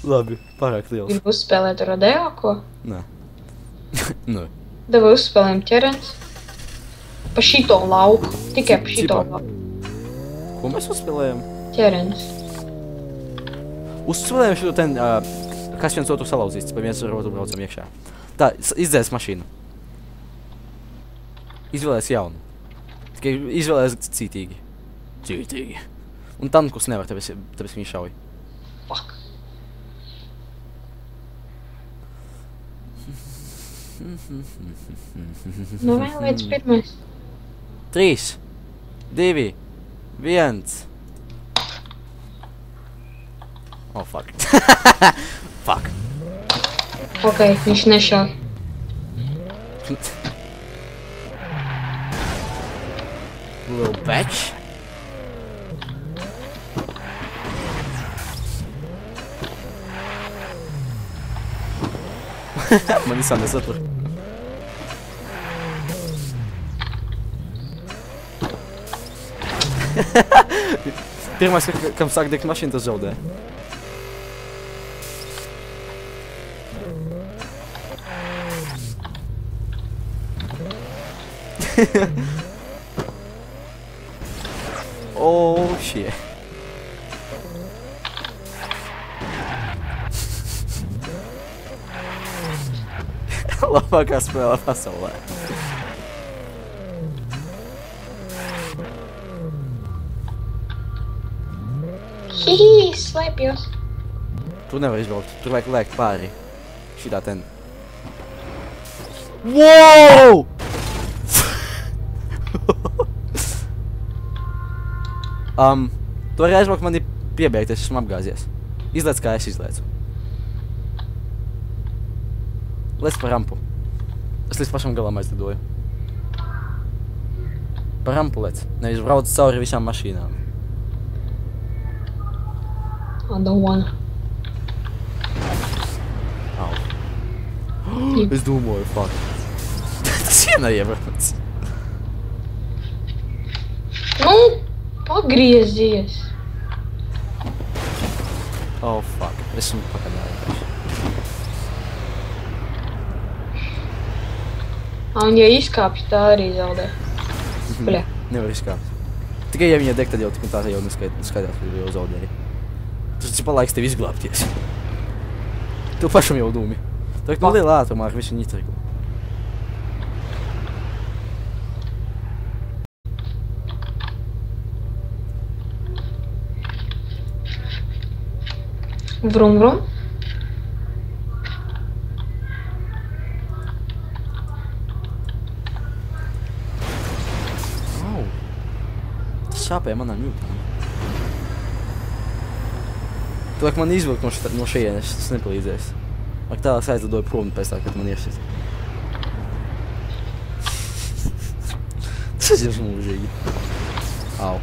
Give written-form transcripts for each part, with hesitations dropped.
Labi, pārāk liels. Gribu uzspēlēt rodeo, ko? Nē. Nē. Davai uzspēlējam ķerens. Pa šito lauku. Tikai pa šito Cipar. lauku. Ko mēs uzspēlējam? Ķerens. Uzspēlējam šo ten, kas viens otru salauzīs, pa viens ar otru braucam iekšā. Tā, izdzēs mašīnu. Izvēlēs jaunu. Tikai izvēlēs cītīgi. Cītīgi. Un tankus nevar, tāpēc viņi šauj. Fuck. Nu vēlēts pirmais. 3, 2, 1. Oh, fuck. Fuck. Ok, viņš nešauj. Little bitch. Man visam nesatur. Pirmais, kam sāk degt mašīnu, tas zaudē. Oh, shit. Labākā spēlē pasaulē. Hihi, slēpjos. Tur nevar izbraukt, tur vajag lēkt pāri. Šitā ten. Wow! Tu vari aizbraukt mani piebeigt, es esmu apgāzies. Izlēc, kā es izlēcu. Lēc pa rampu. Es līdz pašam galam aizlidoju. Pa rampu lēc, nevis brauc cauri visām mašīnām. I don't wanna. Au. Es domāju, fuck. Tas iebrauc. Nu, pagriezies. Oh, fuck. Esmu pakadāju. Un ja izkāpj, tā arī zaudē. Bļa. Nevar izkāpt. Tikai ja viņa deg, tad jau tik un tā jau neskaidrs, ka jau zaudēja. Tas ir palaiks tev izglābties. Tev pašam jau dūmi. Tagad no liela ātrumā ar visu nitriku. Vrum, vrum. Au. Tas sāpēja manām jūtām. Tu vajag man izvilkt no šejienes, tas nepalīdzēs. Vajag tālāk aizlidoju prom pēc tā, kad man iesit. Tas ir mūžīgi. Au.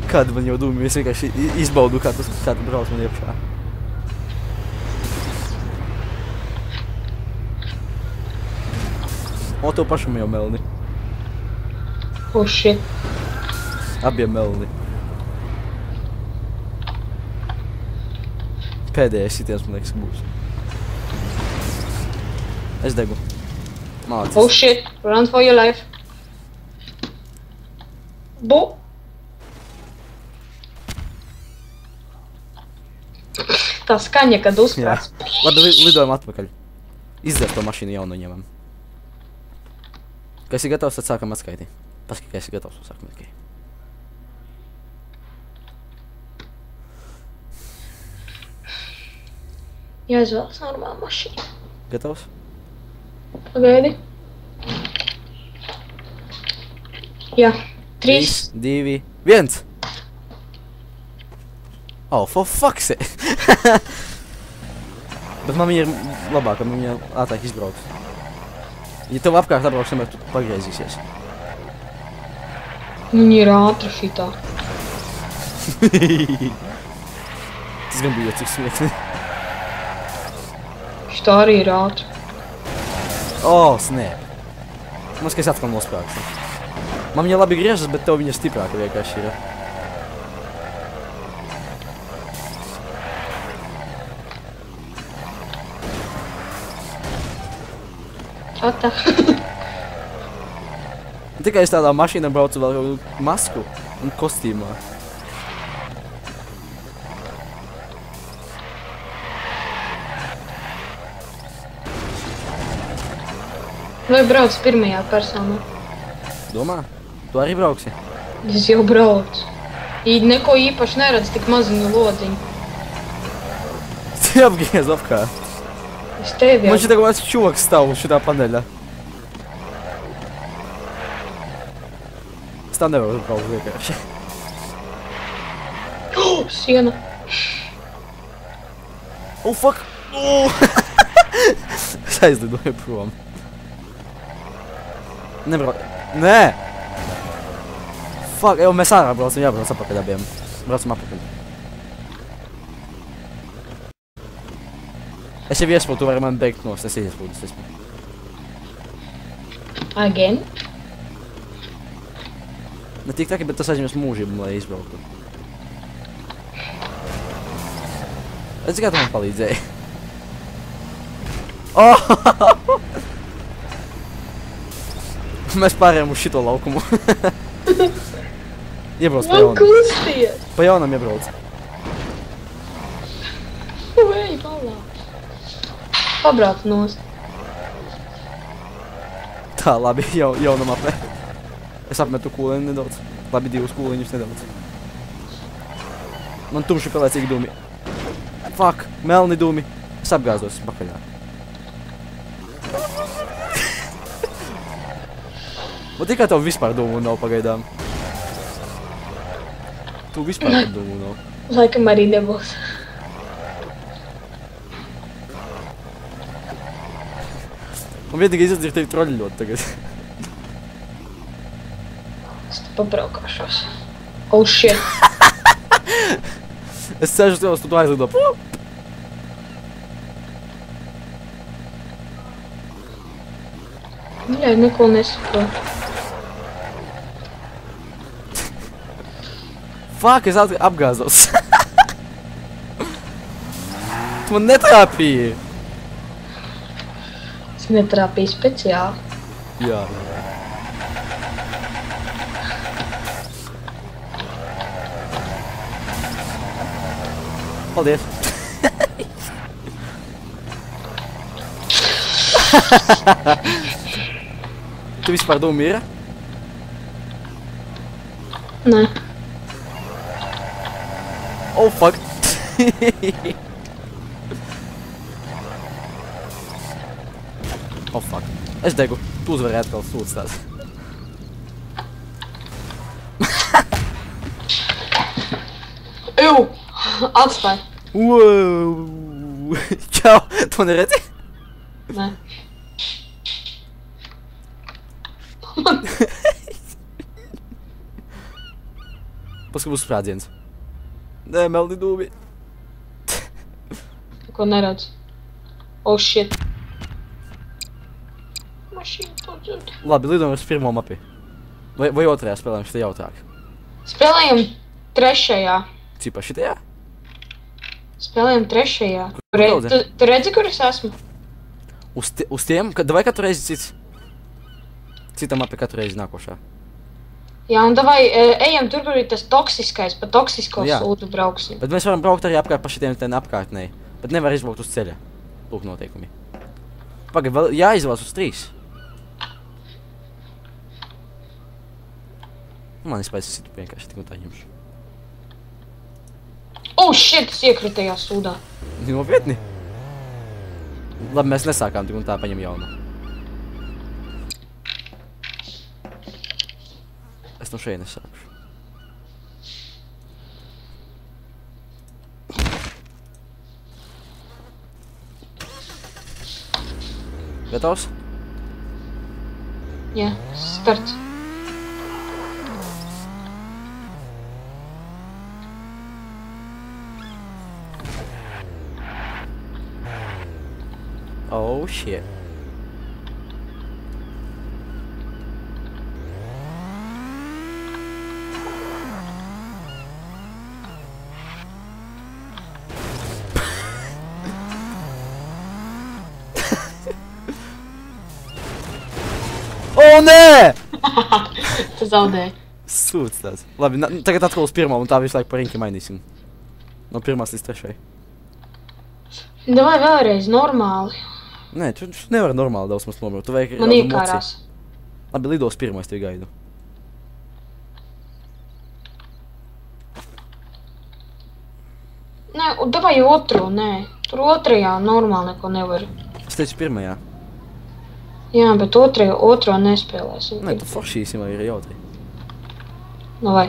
Kāda man jau dūmi, es vienkārši izbaudu, kā tu brauc man iekšā. O, tev pašam jau melni. Oh shit. Abiem melni. Pēdējais sitiens, man liekas, būs. Es degu. Mācis. Oh shit. Run for your life. Bu. Tā skaņa, kad uzprāts. Labi, lidojam atpakaļ. Izdzēr to mašīnu jaunu ņemam. Kad esi gatavs, tad sākam atskaiti. Paskati, ka esi gatavs, un sākam atskaiti. Jāizvēlas normāla mašīna. Gatavs? Pagaidi. Jā. 3. 2, 1. Oh, for fuck's sake. Bet man viņa ir labāka, man viņa ātrāk izbrauc. Ja tev apkārt apbrauks, tomēr tu pagriezīsies. Viņa ir ātra šitā. Tas gan bija cik smieklīgi. Šitā arī ir ātri. Snap. Mums, ka es atkal nosprāgšu. Man viņa labi griežas, bet tev viņa stiprāka vienkārši ir. Tā. Tikai es tādā mašīnā braucu vēl masku un kostīmā. Vai brauc pirmajā personā? Domā? Tu arī brauksi? Es jau braucu. Neko īpaši neredz, tik maziņu lodziņu. Tu apgriez apkārt. Es tevi jau... Man šitā kaut kāds čoks stāv uz šitā paneļa. Es tā nevaru braukt vienkārši. Siena. Fuck! Es aizlidoju prom. Nebrauc... Nē! Fuck, jau mēs ārā braucam, jābrauc apakaļ abiem. Braucam apakaļ. Es jau iespūtu, tu vari man beigt nost, es iespūtu, es iespūtu. Again? Ne tik tā, bet tas aizņems mūžību, lai izbrauktu. Es kā tu man palīdzēji. Mēs pārējām uz šito laukumu. Iebrauc pa jaunam. Man kusties! Pa jaunam iebrauc. Ej, balā. Pabrauc nost. Tā, labi, jaunam apmē. Es apmetu kūliņu nedaudz. Labi, 2 kūliņus nedaudz. Man tumši pelēcīgi dūmi. Fuck, melni dūmi. Es apgāzos pakaļā. Man tikai tev vispār dūmu nav pagaidām. Tu vispār par dūmu nav. Laikam arī nebūs. Man vienīgi izredzīt tevi troļļot tagad. Es te pabraukāšos. Oh shit. Es sēžu tev, tu aizlido. Jā, neko nesaprotu. Fuck, es apgāzos. Tu man netrāpīji. Es netrāpīju speciāli. Jā. Paldies. Tu vispār dūmi ir? Nē. Oh, fuck. Oh, fuck. Es degu. Tu uzvari atkal sūdz tās. Ew! Atstāj. Wow. Čau. Tu neredzi? Nē. Paskatās būs sprādziens. Nē, melni dūmi. Ko neredz. Oh shit. Mašīna paudzēt. Labi, lidojam uz pirmo mapi. Vai otrajā spēlējam šitā jautrāk? Spēlējam trešajā. Cipā šitajā? Spēlējam trešajā. daudz? Tu redzi, kur es esmu? Uz tiem? Vai katru reizi cits? Cita mapi katru reizi nākošā. Jā, un davai ejam tur, kur ir tas toksiskais, pa toksisko Jā. sūdu brauksim. Bet mēs varam braukt arī apkārt pa šitiem ten apkārtnei. Bet nevar izbraukt uz ceļa. Lūk noteikumi. Pagaid, vēl jāizvēlas uz 3. Man izpēc es citu vienkārši tik un tā ņemšu. Oh shit, es iekritu tajā sūdā. Nopietni? Labi, mēs nesākām tik un tā paņem jaunu. Es no šeit nesākšu. Gatavs? Jā, starts. Oh, shit. O, nē! Tu zaudēji. Sūds tāds. Labi, tagad atkal uz pirmo, un tā visu laiku pa rinki mainīsim. No pirmās līdz trešai. Davai vēlreiz, normāli. Nē, tu nevari normāli daudz mums nomirkt. Tu vajag Man kādu iekārās. mociju. Labi, lidos pirmo, es tevi gaidu. Nē, un davai otru, nē. Tur otrajā normāli neko nevar. Es teicu pirmajā. Jā, bet otro nespēlēsim. Nē, tu foršīsim, vai ir jautri. Nu vai?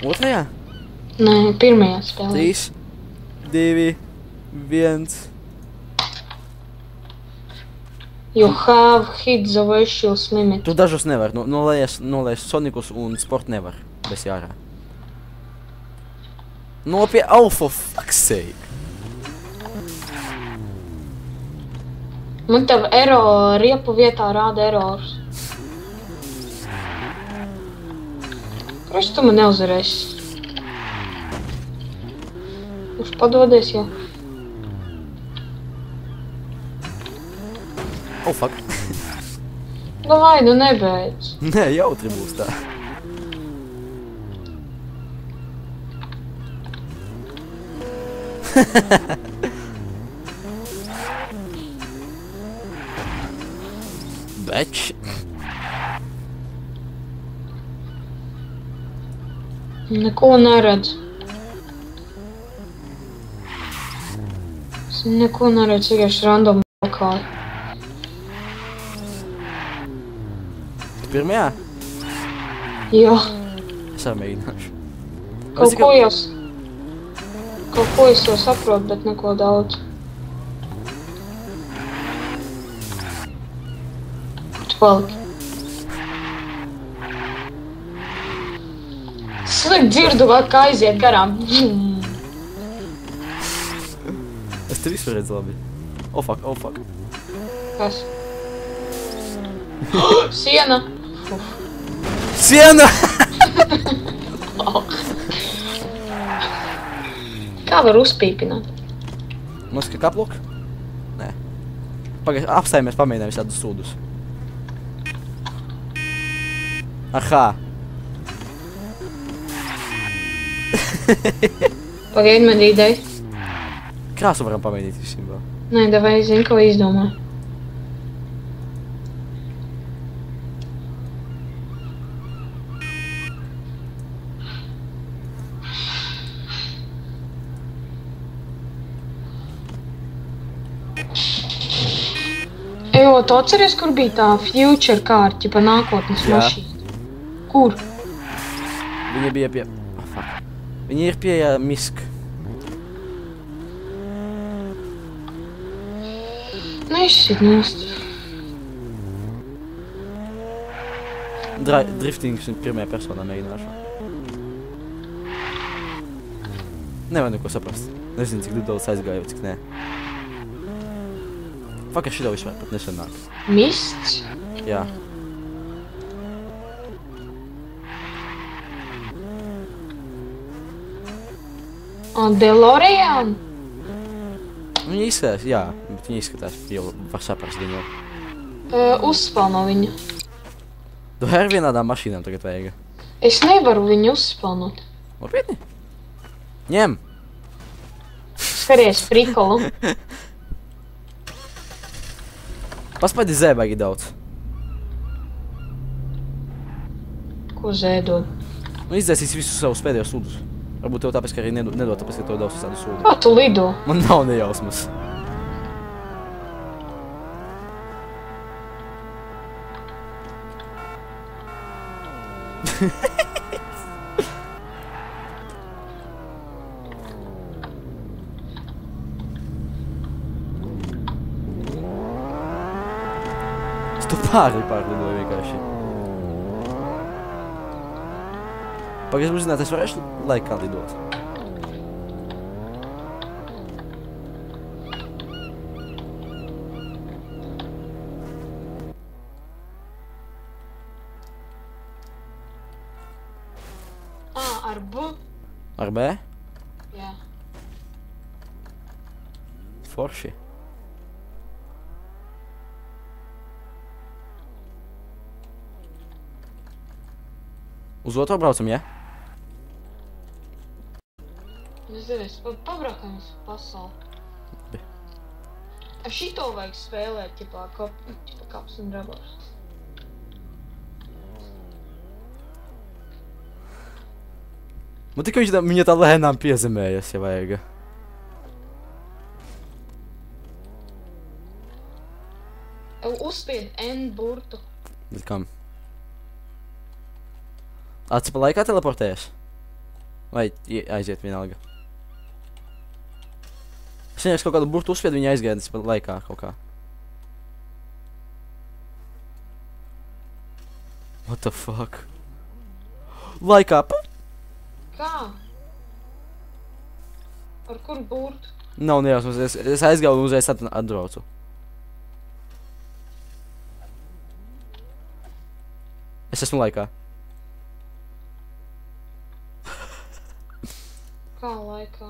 Otrajā? Nē, pirmajā spēlē. 3, 2, 1. You have hit the vicious limit. Tu dažus nevar. Nolēs Sonikus un Sport nevar. Bez jārā. Nopie... Oh, for fuck's sake. Man tev riepu vietā rāda errors. Kurš tu man neuzvarēsi? Kurš padodies jau? Oh, fuck. Nu vai, nu nebeidz. Nē, jautri būs tā. Beč. Neko neredz. Es neko neredz, vienkārši random valkāju. Pirmajā? Jā, Es arī mēģināšu. kaut ko es jau saprotu, bet neko daudz. Kur tu paliki? Slikt dzirdu, kā aiziet garām. Es te visu redzu labi. Oh, fuck, oh, fuck. Kas? Siena! Siena! Kā var uzpīpināt? Mums kā kaplok? Nē. Pagaid, apstājamies, pamēģinām visādus sūdus. Aha! Pagaid, man ideja. Krāsu varam pamēģināt visiem vēl. Nē, davai, zinu, ko izdomā. Jo, tu atceries, kur bija tā future kārta, pa nākotnes Jā. mašīna? Kur? Viņa bija pie... Oh, fuck. Viņa ir pie Misk. Nešķiet nost. Driftings un pirmajā personā mēģināšu. Nevar neko saprast. Nezinu, cik daudz aizgāju, cik nē. Fuck, es šito vispār pat nesanāk. Mists? Jā. DeLorean? Viņa izskatās, jā, bet viņa izskatās, jau var saprast viņu. Uzspalno viņu. Tu ar vienādām mašīnām tagad vajag. Es nevaru viņu uzspalnot. Nopietni? Ņem! Skaries prikolu. Paspaidi zē baigi daudz. Ko zēdod? Nu izdzēsīs visus savus pēdējos sūdus. Varbūt tev tāpēc, ka arī nedod, tāpēc, ka tev daudz visādu sūdu. Kā tu lido? Man nav nejausmas. Es tu pārlidoju vienkārši. Pagaid, es uzzināt, es varēšu laikā lidot. Ar B? Ar B? Jā. Forši. Uz otro braucam, ja? Nezinu, es pabraukam uz pasauli. Ar šito vajag spēlēt, ķipā kaps un drabars. Man tikai viņa tā lēnām piezemējas, ja vajag. Uzspied N burtu. Bet kam? Aci pa laikā teleportējas? Vai aiziet vienalga? Es vienkārši kaut kādu burtu uzspiedu, viņa aizgājas pa laikā kaut kā. What the fuck? Laikā pa? Kā? Ar kuru burtu? Nav nejausmas, es aizgāju un uzreiz atbraucu. Es esmu laikā. Kā laikā?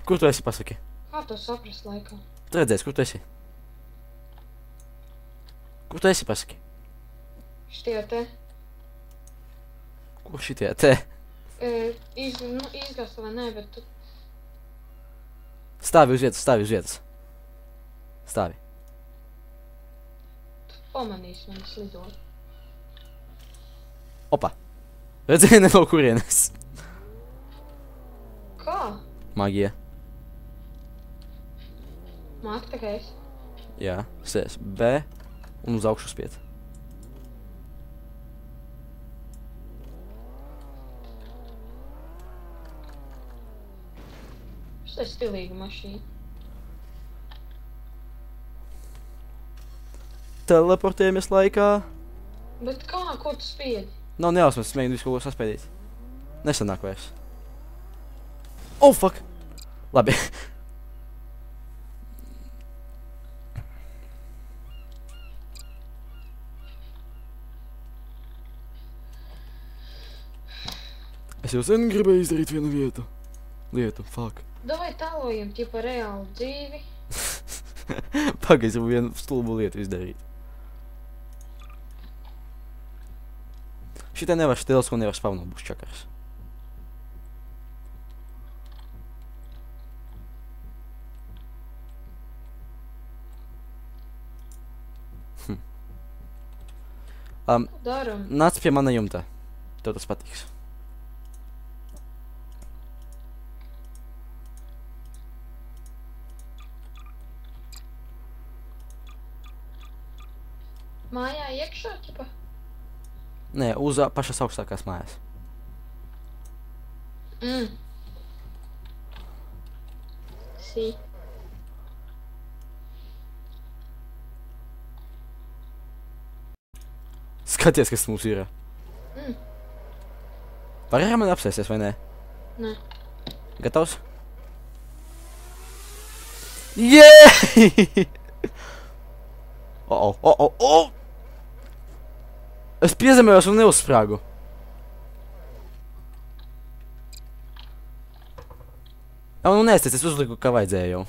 Kur tu esi, pasaki? Kā to saprast laikā? Tu redzēsi, kur tu esi? Kur tu esi, pasaki? Šitie te. Kur šitie te? Izgāsta vai nē, bet tu... Stāvi uz vietas, stāvi uz vietas. Stāvi. Tu pamanīsi mani slidot. Opa. Redzēji, ne no kurienes. Kā? Magija. Māk tā kā es. Jā, sēs B un uz augšu spied. Šitā ir stilīga mašīna. Teleportējamies laikā. Bet kā? Ko tu spiedi? Nav nejausmas, es mēģinu visu kaut ko saspēdīt. Nesanāk vairs. Oh, fuck! Labi. Es jau sen gribēju izdarīt vienu lietu, fuck. Davai tālojam, ķipa reālu dzīvi. Pagaid, es vienu stulbu lietu izdarīt. Šitai nevar stils, ko nevar spavnot, būs čakars. Daram. Nāc pie mana jumta. Tev tas patiks. Mājā iekšā, ķipa? Nē, uz pašas augstākās mājas. Sī. Skaties, kas mums ir. Vari ar mani apsēsties, vai nē? Nē. Gatavs? Jēj! Oh! Es piezemējos un neuzsprāgu. Jā, nu neesties, es uzliku, kā vajadzēja jau.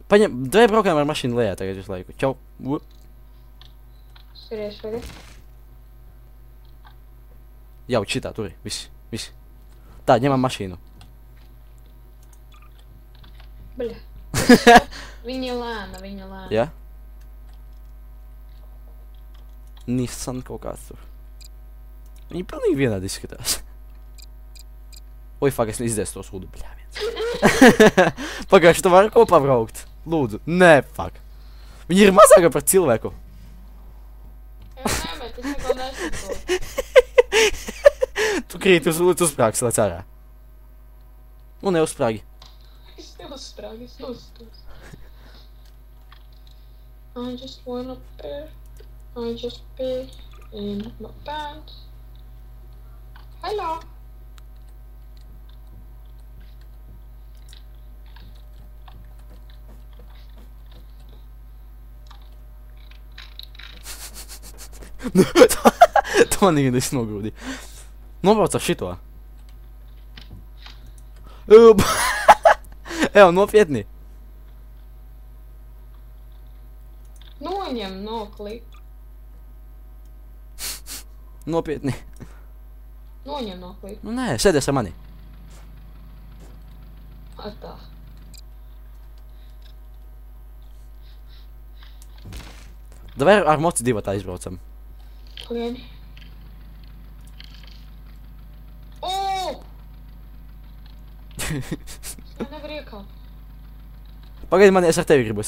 Paņem, dvēj braukājam ar mašīnu lejā tagad visu laiku. Čau. Skaties, vai? Jau, šitā, turi, viss. Tā, ņemam mašīnu. Bļa. Viņa lēna. Jā? Nissan kaut kāds tur. Viņi pilnīgi vienādi izskatās. Oi, fuck, es izdzēsu to sūdu, bļā. Pagājuši, tu vari kopā braukt? Lūdzu. Nē, fuck. Viņi ir mazāka par cilvēku. Nē, bet es neko nesaprotu. Tu krīt, tu uzsprāgs, lēc ārā. Nu, neuzsprāgi. Es neuzsprāgu, es uzstos. I just wanna pair. I just pee in my pants. Hello. Tu man īdais nogrūdi. Nobrauc ar šito. Evo, nopietni. Noņem no klipa. Nopietni. Noņem no klipa. Nu nē, sēdies ar mani. Tā. Davai ar moci divatā izbraucam. Pagaidi. O! Es nevaru iekāpt. Pagaidi mani, es ar tevi gribu.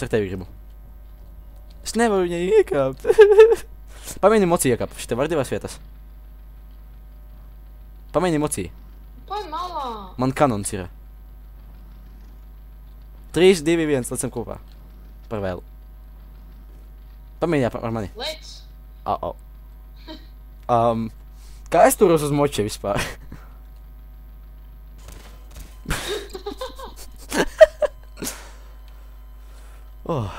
Es nevaru viņai iekāpt. Pamēģini moci iekāpt. Šitā var divās vietās. Pamēģini moci. Paņ malā. Man kanons ir. 3, 2, 1, lecam kopā. Par vēlu. Pamēģini ar mani. Lec. Kā es turos uz moči vispār? Oh.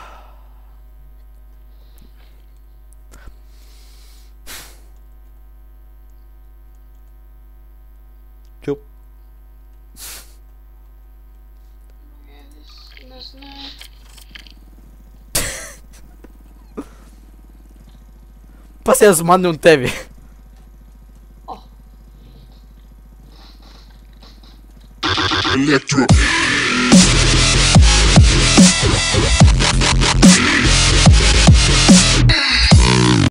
Čup. Es ne. Pasies uz mani un tevi. Oh. Electro.